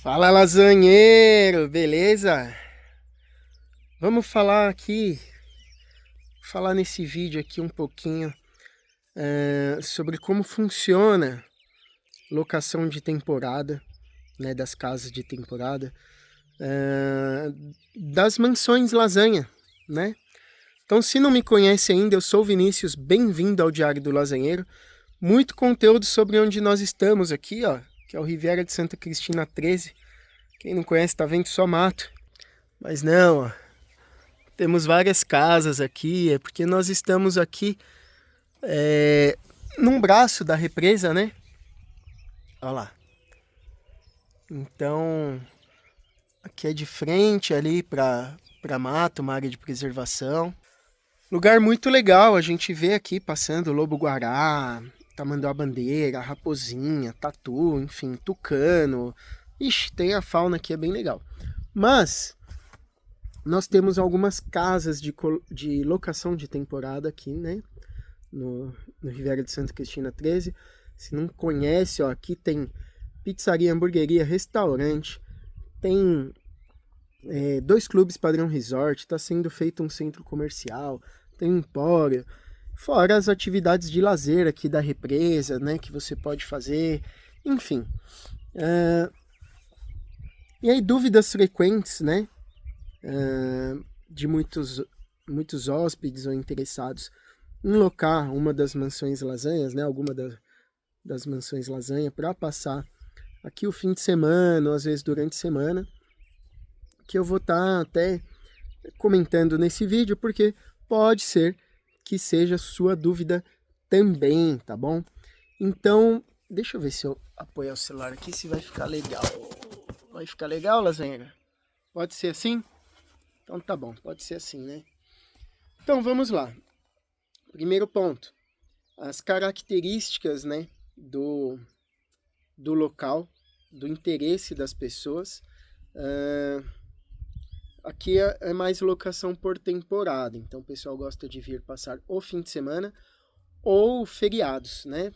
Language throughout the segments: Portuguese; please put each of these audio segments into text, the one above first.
Fala, lasanheiro, beleza? Vamos falar nesse vídeo aqui um pouquinho sobre como funciona locação de temporada, né, das casas de temporada, eh, das mansões lasanha, né? Então, se não me conhece ainda, eu sou o Vinícius, bem-vindo ao Diário do Lasanheiro. Muito conteúdo sobre onde nós estamos aqui, ó, que é o Riviera de Santa Cristina 13. Quem não conhece tá vendo só mato. Mas não, ó, temos várias casas aqui, é porque nós estamos aqui num braço da represa, né? Olha lá. Então, aqui é de frente ali para mato, uma área de preservação. Lugar muito legal, a gente vê aqui passando lobo-guará, tamanduá-bandeira, raposinha, tatu, enfim, tucano. Ixi, tem a fauna aqui, é bem legal. Mas nós temos algumas casas de locação de temporada aqui, né? No Riviera de Santa Cristina 13. Se não conhece, ó, aqui tem pizzaria, hamburgueria, restaurante, tem dois clubes padrão resort, está sendo feito um centro comercial, tem um empório, fora as atividades de lazer aqui da represa, né, que você pode fazer, enfim. E aí dúvidas frequentes, né, de muitos hóspedes ou interessados em locar uma das mansões lasanhas, né, alguma das mansões lasanha para passar aqui o fim de semana, ou às vezes durante a semana, que eu vou estar até comentando nesse vídeo, porque pode ser que seja sua dúvida também, tá bom? Então, deixa eu ver se eu apoiar o celular aqui, se vai ficar legal. Vai ficar legal, lasanheira? Pode ser assim? Então tá bom, pode ser assim, né? Então vamos lá. Primeiro ponto, as características, né, do local, do interesse das pessoas. Aqui é mais locação por temporada, então o pessoal gosta de vir passar o fim de semana ou feriados, né?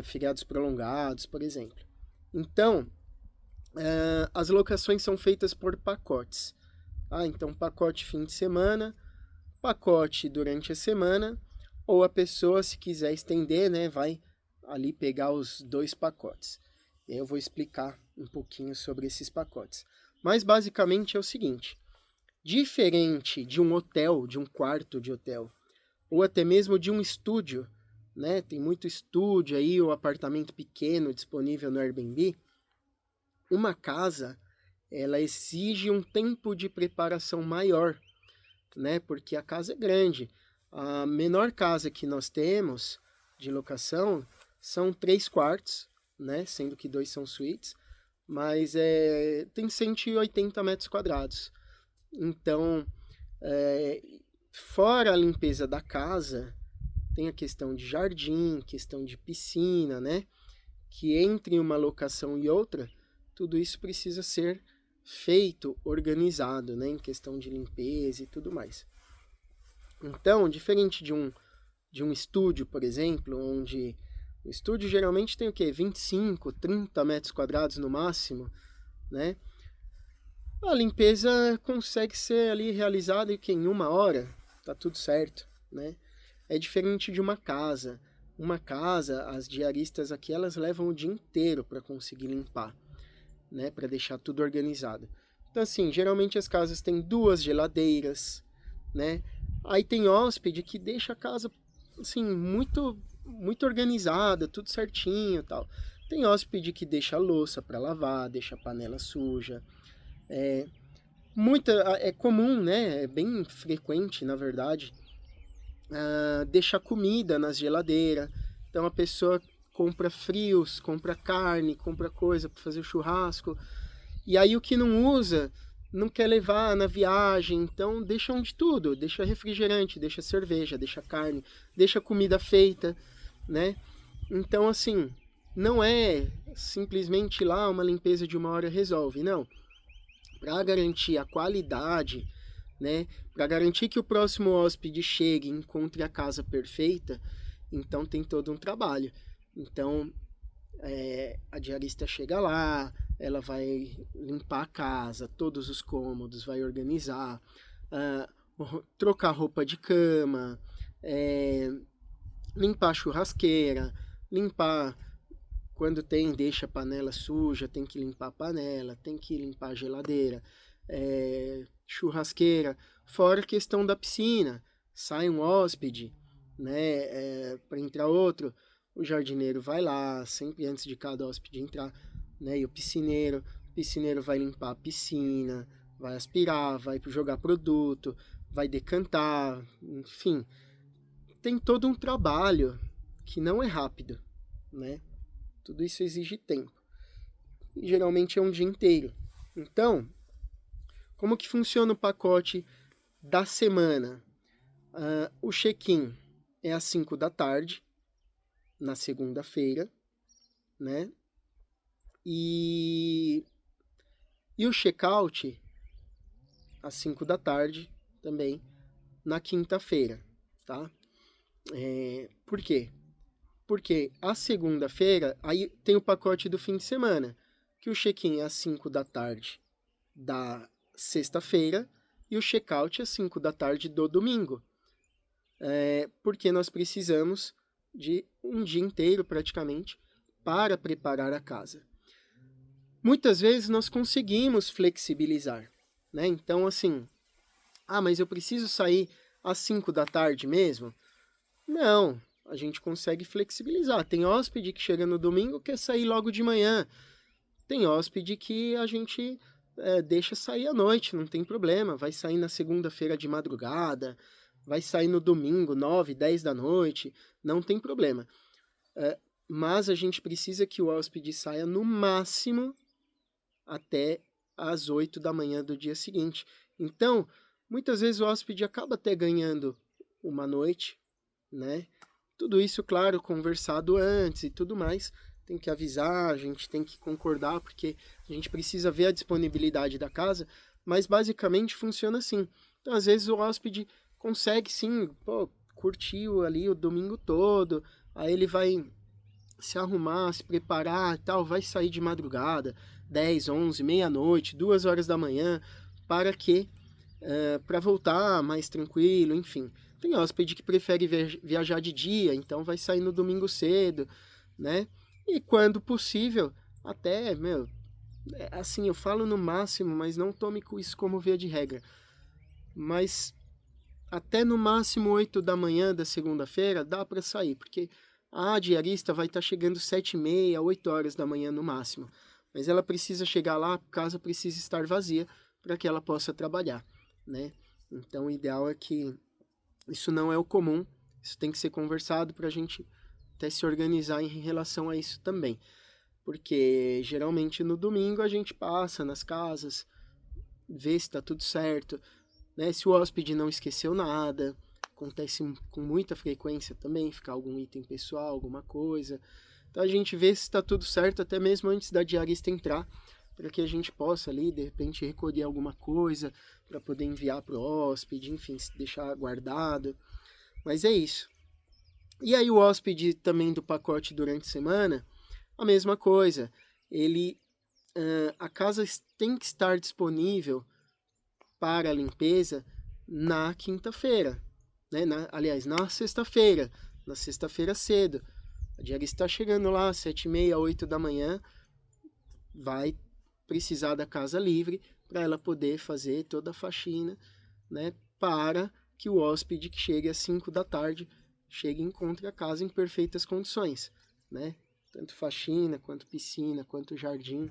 Feriados prolongados, por exemplo. Então, as locações são feitas por pacotes. Então, pacote fim de semana, pacote durante a semana, ou a pessoa, se quiser estender, né, vai ali pegar os dois pacotes. Eu vou explicar um pouquinho sobre esses pacotes. Mas basicamente é o seguinte: diferente de um hotel, de um quarto de hotel, ou até mesmo de um estúdio, né? Tem muito estúdio aí, ou apartamento pequeno disponível no Airbnb. Uma casa, ela exige um tempo de preparação maior, né? Porque a casa é grande. A menor casa que nós temos de locação são 3 quartos, né? Sendo que 2 são suítes, mas tem 180 metros quadrados. Então, fora a limpeza da casa, tem a questão de jardim, questão de piscina, né? Que entre uma locação e outra, tudo isso precisa ser feito, organizado, né? Em questão de limpeza e tudo mais. Então, diferente de um estúdio, por exemplo, onde o estúdio geralmente tem o quê? 25, 30 metros quadrados no máximo, né? A limpeza consegue ser ali realizada em 1 hora, tá tudo certo, né? É diferente de uma casa. Uma casa, as diaristas aqui, elas levam o dia inteiro para conseguir limpar, né? Para deixar tudo organizado. Então, assim, geralmente as casas têm 2 geladeiras, né? Aí tem hóspede que deixa a casa, assim, muito, muito organizada, tudo certinho e tal. Tem hóspede que deixa a louça para lavar, deixa a panela suja. É comum, né? É bem frequente, na verdade, deixar comida nas geladeiras. Então a pessoa compra frios, compra carne, compra coisa para fazer churrasco. E aí o que não usa, não quer levar na viagem, então deixam de tudo. Deixa refrigerante, deixa cerveja, deixa carne, deixa comida feita, né? Então, assim, não é simplesmente lá uma limpeza de 1 hora resolve, não. Para garantir a qualidade, né? Para garantir que o próximo hóspede chegue e encontre a casa perfeita, então tem todo um trabalho. Então, a diarista chega lá, ela vai limpar a casa, todos os cômodos, vai organizar, trocar roupa de cama, limpar a churrasqueira, limpar quando deixa a panela suja, tem que limpar a panela, tem que limpar a geladeira, churrasqueira, fora a questão da piscina, sai um hóspede, né, para entrar outro, o jardineiro vai lá, sempre antes de cada hóspede entrar, né, e o piscineiro vai limpar a piscina, vai aspirar, vai jogar produto, vai decantar, enfim, tem todo um trabalho que não é rápido, né? Tudo isso exige tempo. E geralmente é um dia inteiro. Então, como que funciona o pacote da semana? O check-in é às 5 da tarde, na segunda-feira, né? E o check-out às 5 da tarde também, na quinta-feira, tá? Por quê? Porque a segunda-feira, aí tem o pacote do fim de semana, que o check-in é às 5 da tarde da sexta-feira e o check-out é às 5 da tarde do domingo. Porque nós precisamos de um dia inteiro, praticamente, para preparar a casa. Muitas vezes nós conseguimos flexibilizar, né? Então, assim, mas eu preciso sair às 5 da tarde mesmo? Não, a gente consegue flexibilizar. Tem hóspede que chega no domingo e quer sair logo de manhã. Tem hóspede que a gente deixa sair à noite, não tem problema. Vai sair na segunda-feira de madrugada, vai sair no domingo, 9, 10 da noite, não tem problema. Mas a gente precisa que o hóspede saia no máximo até às 8 da manhã do dia seguinte. Então, muitas vezes o hóspede acaba até ganhando uma noite, né? Tudo isso, claro, conversado antes e tudo mais. Tem que avisar, a gente tem que concordar, porque a gente precisa ver a disponibilidade da casa, mas basicamente funciona assim. Então, às vezes o hóspede consegue, sim, curtir ali o domingo todo, aí ele vai se arrumar, se preparar e tal, vai sair de madrugada, 10, 11, meia-noite, 2 horas da manhã, para que para voltar mais tranquilo, enfim. Tem hóspede que prefere viajar de dia, então vai sair no domingo cedo, né? E quando possível, até, assim, eu falo no máximo, mas não tome isso como via de regra. Mas até no máximo 8 da manhã da segunda-feira dá para sair, porque a diarista vai estar chegando 7h30, 8 horas da manhã no máximo. Mas ela precisa chegar lá, a casa precisa estar vazia para que ela possa trabalhar, né? Então o ideal é que isso não é o comum, isso tem que ser conversado para a gente até se organizar em relação a isso também. Porque geralmente no domingo a gente passa nas casas, vê se está tudo certo, né? Se o hóspede não esqueceu nada, acontece com muita frequência também, ficar algum item pessoal, alguma coisa. Então a gente vê se está tudo certo até mesmo antes da diarista entrar, para que a gente possa ali, de repente, recolher alguma coisa para poder enviar para o hóspede, enfim, deixar guardado. Mas é isso. E aí o hóspede também do pacote durante a semana, a mesma coisa. A casa tem que estar disponível para a limpeza na quinta-feira, né? Aliás, na sexta-feira. Na sexta-feira cedo. A diarista está chegando lá às 7h30, 8 da manhã, vai precisar da casa livre para ela poder fazer toda a faxina, né, para que o hóspede que chegue às 5 da tarde chegue e encontre a casa em perfeitas condições, né? Tanto faxina, quanto piscina, quanto jardim.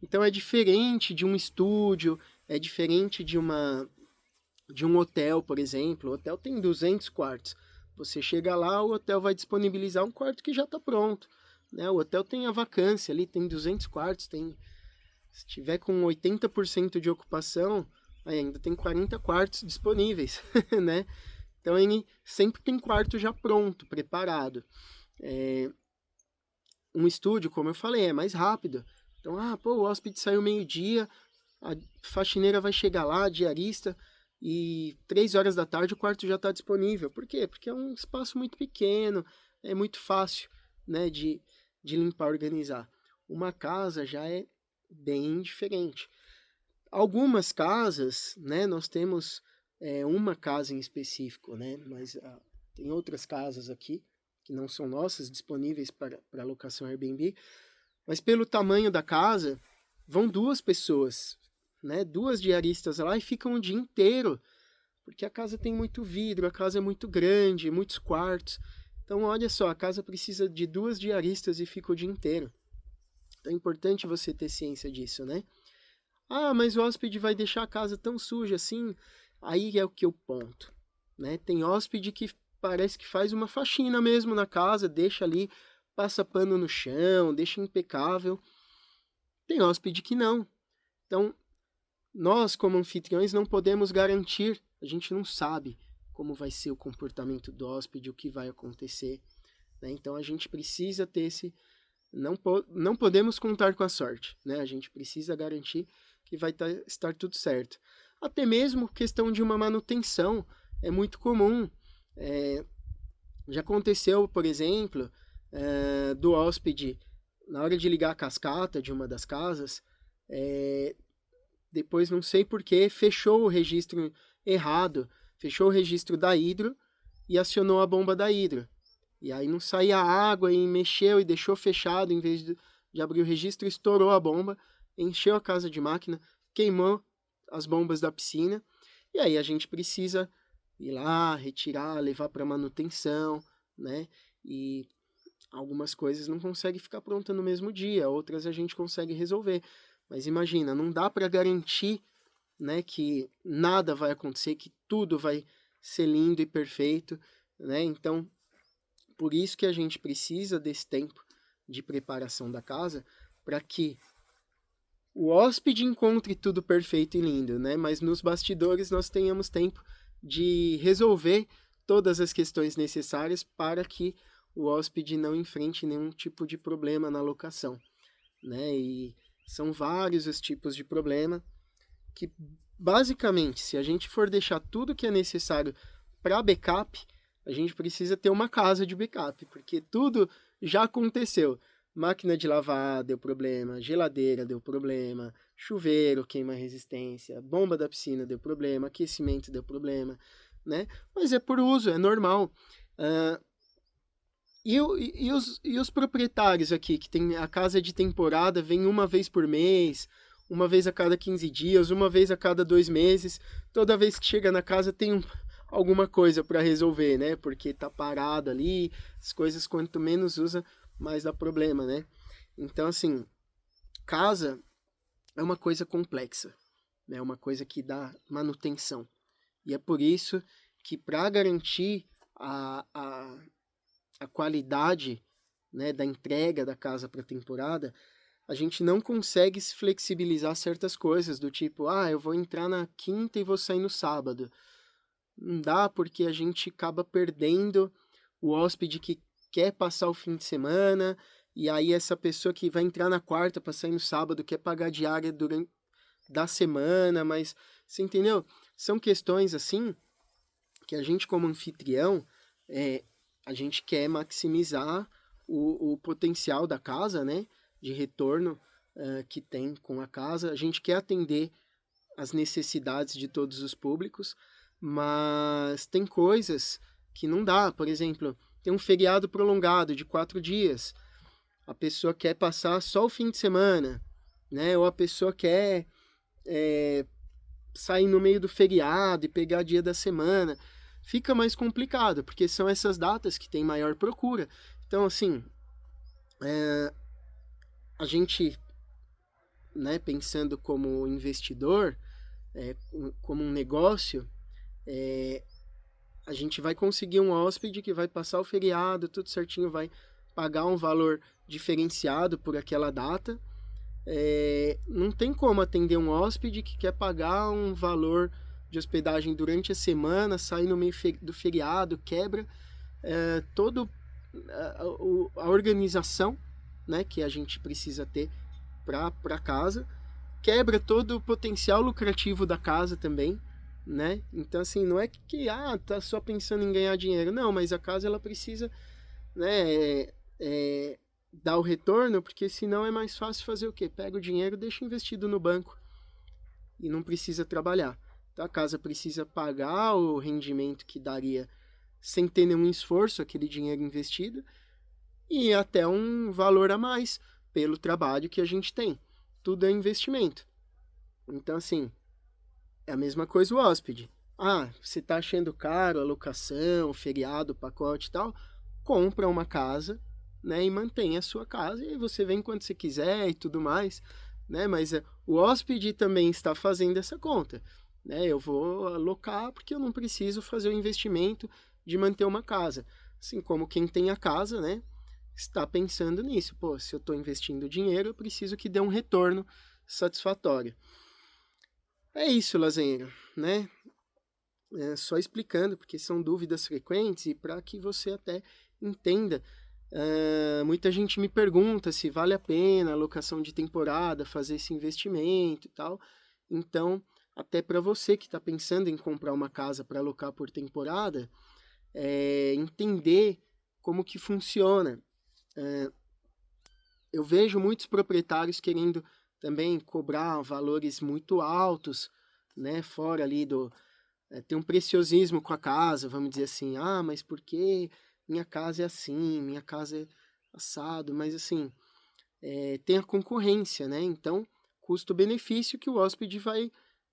Então é diferente de um estúdio, é diferente de um hotel, por exemplo. O hotel tem 200 quartos. Você chega lá, o hotel vai disponibilizar um quarto que já está pronto, né? O hotel tem a vacância ali, tem 200 quartos, se tiver com 80% de ocupação, ainda tem 40 quartos disponíveis, né? Então, ele sempre tem quarto já pronto, preparado. Um estúdio, como eu falei, é mais rápido. Então, o hóspede saiu meio-dia, a faxineira vai chegar lá, a diarista, e 3 horas da tarde o quarto já está disponível. Por quê? Porque é um espaço muito pequeno, é muito fácil, né, de limpar, organizar. Uma casa já é bem diferente. Algumas casas, né, nós temos uma casa em específico, né, mas tem outras casas aqui que não são nossas, disponíveis para locação Airbnb, mas pelo tamanho da casa, vão 2 pessoas, né, 2 diaristas lá e ficam o dia inteiro, porque a casa tem muito vidro, a casa é muito grande, muitos quartos. Então, olha só, a casa precisa de 2 diaristas e fica o dia inteiro. Então, é importante você ter ciência disso, né? Ah, mas o hóspede vai deixar a casa tão suja assim? Aí é o que eu ponto, né? Tem hóspede que parece que faz uma faxina mesmo na casa, deixa ali, passa pano no chão, deixa impecável. Tem hóspede que não. Então, nós como anfitriões não podemos garantir, a gente não sabe como vai ser o comportamento do hóspede, o que vai acontecer, né? Então a gente precisa ter esse... Não podemos contar com a sorte, né? A gente precisa garantir que vai estar tudo certo. Até mesmo questão de uma manutenção é muito comum. Já aconteceu, por exemplo, do hóspede, na hora de ligar a cascata de uma das casas, depois não sei porquê, fechou o registro errado, fechou o registro da hidro e acionou a bomba da hidro. E aí não saía água e mexeu e deixou fechado, em vez de abrir o registro, estourou a bomba, encheu a casa de máquina, queimou as bombas da piscina, e aí a gente precisa ir lá, retirar, levar para manutenção, né? E algumas coisas não conseguem ficar pronta no mesmo dia, outras a gente consegue resolver. Mas imagina, não dá para garantir, né, que nada vai acontecer, que tudo vai ser lindo e perfeito, né? Então, por isso que a gente precisa desse tempo de preparação da casa, para que o hóspede encontre tudo perfeito e lindo, né? Mas nos bastidores nós tenhamos tempo de resolver todas as questões necessárias para que o hóspede não enfrente nenhum tipo de problema na locação, né? E são vários os tipos de problema que, basicamente, se a gente for deixar tudo que é necessário para backup, a gente precisa ter uma casa de backup, porque tudo já aconteceu. Máquina de lavar deu problema, geladeira deu problema, chuveiro queima resistência, bomba da piscina deu problema, aquecimento deu problema, né? Mas é por uso, é normal. E os proprietários aqui, que tem a casa de temporada, vem uma vez por mês, uma vez a cada 15 dias, uma vez a cada 2 meses. Toda vez que chega na casa tem alguma coisa para resolver, né? Porque tá parado ali, as coisas quanto menos usa, mais dá problema, né? Então, assim, casa é uma coisa complexa, né? É uma coisa que dá manutenção. E é por isso que, para garantir a qualidade, né, da entrega da casa para a temporada, a gente não consegue se flexibilizar certas coisas, do tipo, eu vou entrar na quinta e vou sair no sábado. Não dá, porque a gente acaba perdendo o hóspede que quer passar o fim de semana, e aí essa pessoa que vai entrar na quarta para sair no sábado quer pagar diária durante da semana, mas você entendeu? São questões assim que a gente, como anfitrião, a gente quer maximizar o potencial da casa, né, de retorno que tem com a casa. A gente quer atender as necessidades de todos os públicos, mas tem coisas que não dá. Por exemplo, tem um feriado prolongado de 4 dias. A pessoa quer passar só o fim de semana, né? Ou a pessoa quer sair no meio do feriado e pegar dia da semana. Fica mais complicado, porque são essas datas que tem maior procura. Então, assim, a gente, né, pensando como investidor, como um negócio, a gente vai conseguir um hóspede que vai passar o feriado, tudo certinho, vai pagar um valor diferenciado por aquela data. Não tem como atender um hóspede que quer pagar um valor de hospedagem durante a semana, sai no meio do feriado, quebra toda a organização, né, que a gente precisa ter para casa, quebra todo o potencial lucrativo da casa também, né? Então, assim, não é que tá só pensando em ganhar dinheiro, não, mas a casa ela precisa, né, dar o retorno, porque senão é mais fácil fazer o quê? Pega o dinheiro, deixa investido no banco e não precisa trabalhar. Então a casa precisa pagar o rendimento que daria sem ter nenhum esforço, aquele dinheiro investido, e até um valor a mais pelo trabalho que a gente tem. Tudo é investimento. Então, assim, é a mesma coisa o hóspede. Ah, você está achando caro a locação, o feriado, o pacote e tal, compra uma casa, né, e mantém a sua casa, e aí você vem quando você quiser e tudo mais, né, mas o hóspede também está fazendo essa conta, né, eu vou alocar porque eu não preciso fazer o investimento de manter uma casa, assim como quem tem a casa, né, está pensando nisso, pô, se eu estou investindo dinheiro, eu preciso que dê um retorno satisfatório. É isso, Lasanheiro, né? Só explicando, porque são dúvidas frequentes e para que você até entenda. Muita gente me pergunta se vale a pena a locação de temporada, fazer esse investimento e tal. Então, até para você que está pensando em comprar uma casa para alocar por temporada, entender como que funciona. Eu vejo muitos proprietários querendo também cobrar valores muito altos, né, fora ali do... tem um preciosismo com a casa, vamos dizer assim, ah, mas por que minha casa é assim, minha casa é assado, mas assim, tem a concorrência, né, então custo-benefício que o hóspede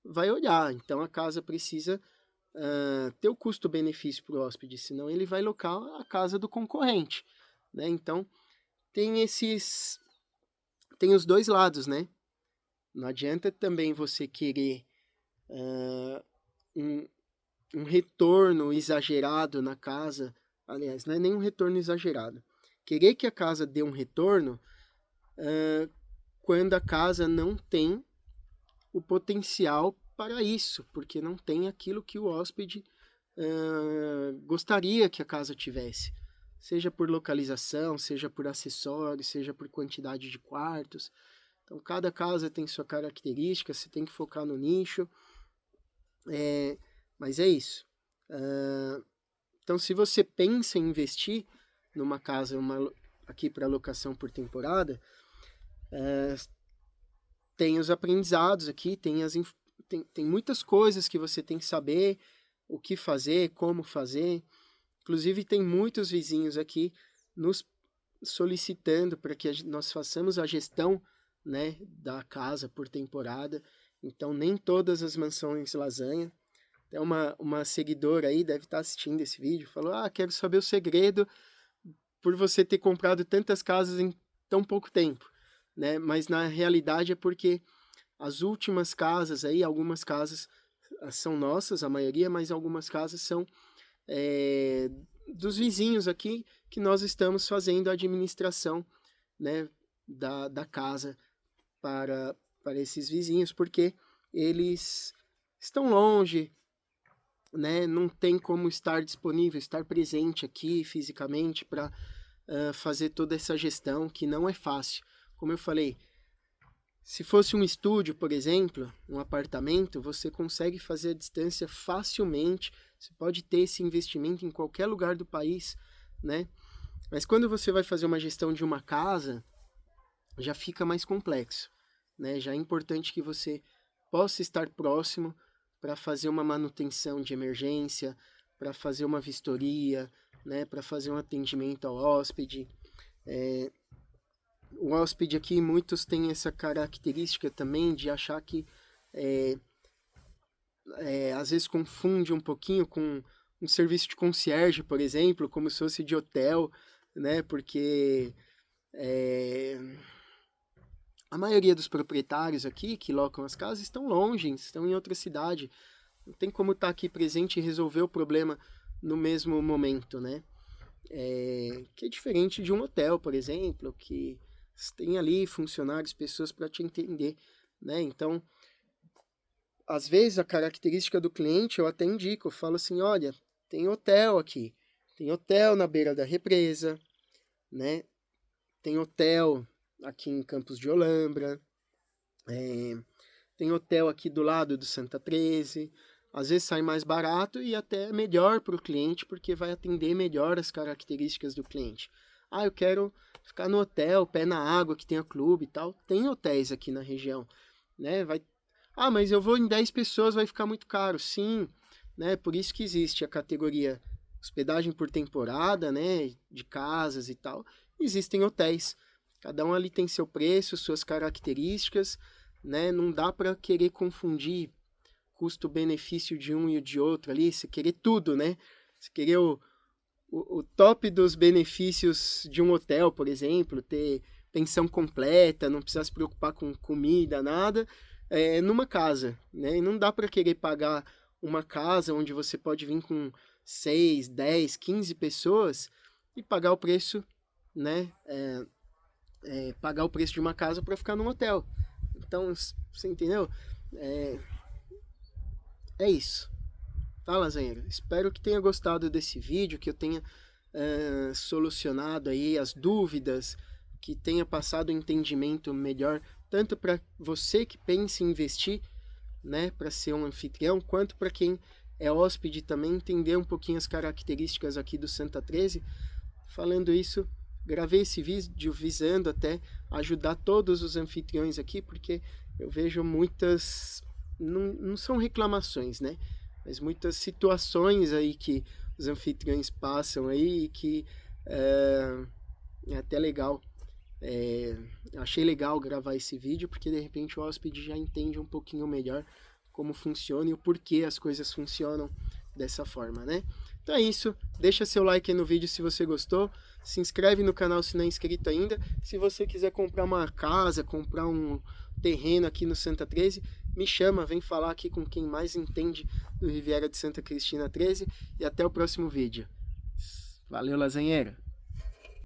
vai olhar, então a casa precisa ter o custo-benefício para o hóspede, senão ele vai locar a casa do concorrente, né, então tem os dois lados, né, não adianta também você querer um, um retorno exagerado na casa. Aliás, não é nem um retorno exagerado. Querer que a casa dê um retorno quando a casa não tem o potencial para isso, porque não tem aquilo que o hóspede gostaria que a casa tivesse. Seja por localização, seja por acessórios, seja por quantidade de quartos. Então, cada casa tem sua característica, você tem que focar no nicho. Mas é isso. Então, se você pensa em investir numa casa aqui para locação por temporada, tem os aprendizados aqui, tem muitas coisas que você tem que saber, o que fazer, como fazer. Inclusive, tem muitos vizinhos aqui nos solicitando para que nós façamos a gestão, né, da casa por temporada. Então, nem todas as mansões lasanha. Tem uma seguidora aí, deve estar assistindo esse vídeo, falou, quero saber o segredo por você ter comprado tantas casas em tão pouco tempo, né? Mas na realidade é porque as últimas casas aí, algumas casas são nossas, a maioria, mas algumas casas são dos vizinhos aqui, que nós estamos fazendo a administração, né, da casa para esses vizinhos, porque eles estão longe, né, não tem como estar disponível, estar presente aqui fisicamente para fazer toda essa gestão, que não é fácil. Como eu falei, se fosse um estúdio, por exemplo, um apartamento, você consegue fazer a distância facilmente, você pode ter esse investimento em qualquer lugar do país, né? Mas quando você vai fazer uma gestão de uma casa, já fica mais complexo, né? Já é importante que você possa estar próximo para fazer uma manutenção de emergência, para fazer uma vistoria, né? Para fazer um atendimento ao hóspede. O hóspede aqui, muitos têm essa característica também de achar que às vezes confunde um pouquinho com um serviço de concierge, por exemplo, como se fosse de hotel, né? Porque a maioria dos proprietários aqui que locam as casas estão longe, estão em outra cidade. Não tem como estar aqui presente e resolver o problema no mesmo momento, né? Que é diferente de um hotel, por exemplo, que tem ali funcionários, pessoas para te entender, né? Então, às vezes a característica do cliente eu até indico, eu falo assim, olha, tem hotel aqui, tem hotel na beira da represa, né? Tem hotel aqui em Campos de Olambra, tem hotel aqui do lado do Santa 13, às vezes sai mais barato e até melhor para o cliente, porque vai atender melhor as características do cliente. Eu quero ficar no hotel, pé na água, que tenha clube e tal. Tem hotéis aqui na região, né? Mas eu vou em 10 pessoas, vai ficar muito caro. Sim, né? Por isso que existe a categoria hospedagem por temporada, né? De casas e tal. Existem hotéis. Cada um ali tem seu preço, suas características, né? Não dá para querer confundir custo-benefício de um e o de outro ali. Você querer tudo, né? Você querer o top dos benefícios de um hotel, por exemplo, ter pensão completa, não precisar se preocupar com comida, nada, numa casa, né? E não dá para querer pagar uma casa onde você pode vir com 6, 10, 15 pessoas e pagar o preço, né? Pagar o preço de uma casa para ficar num hotel. Então, você entendeu? É isso. Tá, lasanheiro? Espero que tenha gostado desse vídeo, que eu tenha solucionado aí as dúvidas, que tenha passado um entendimento melhor, tanto para você que pensa em investir, né, para ser um anfitrião, quanto para quem é hóspede também, entender um pouquinho as características aqui do Santa 13. Falando isso, gravei esse vídeo visando até ajudar todos os anfitriões aqui, porque eu vejo muitas, não são reclamações, né, mas muitas situações aí que os anfitriões passam aí e que é até legal. Achei legal gravar esse vídeo porque de repente o hóspede já entende um pouquinho melhor como funciona e o porquê as coisas funcionam dessa forma, né? Então é isso, deixa seu like aí no vídeo se você gostou, se inscreve no canal se não é inscrito ainda. Se você quiser comprar uma casa, comprar um terreno aqui no Santa 13, me chama, vem falar aqui com quem mais entende do Riviera de Santa Cristina 13 e até o próximo vídeo. Valeu, lasanheira!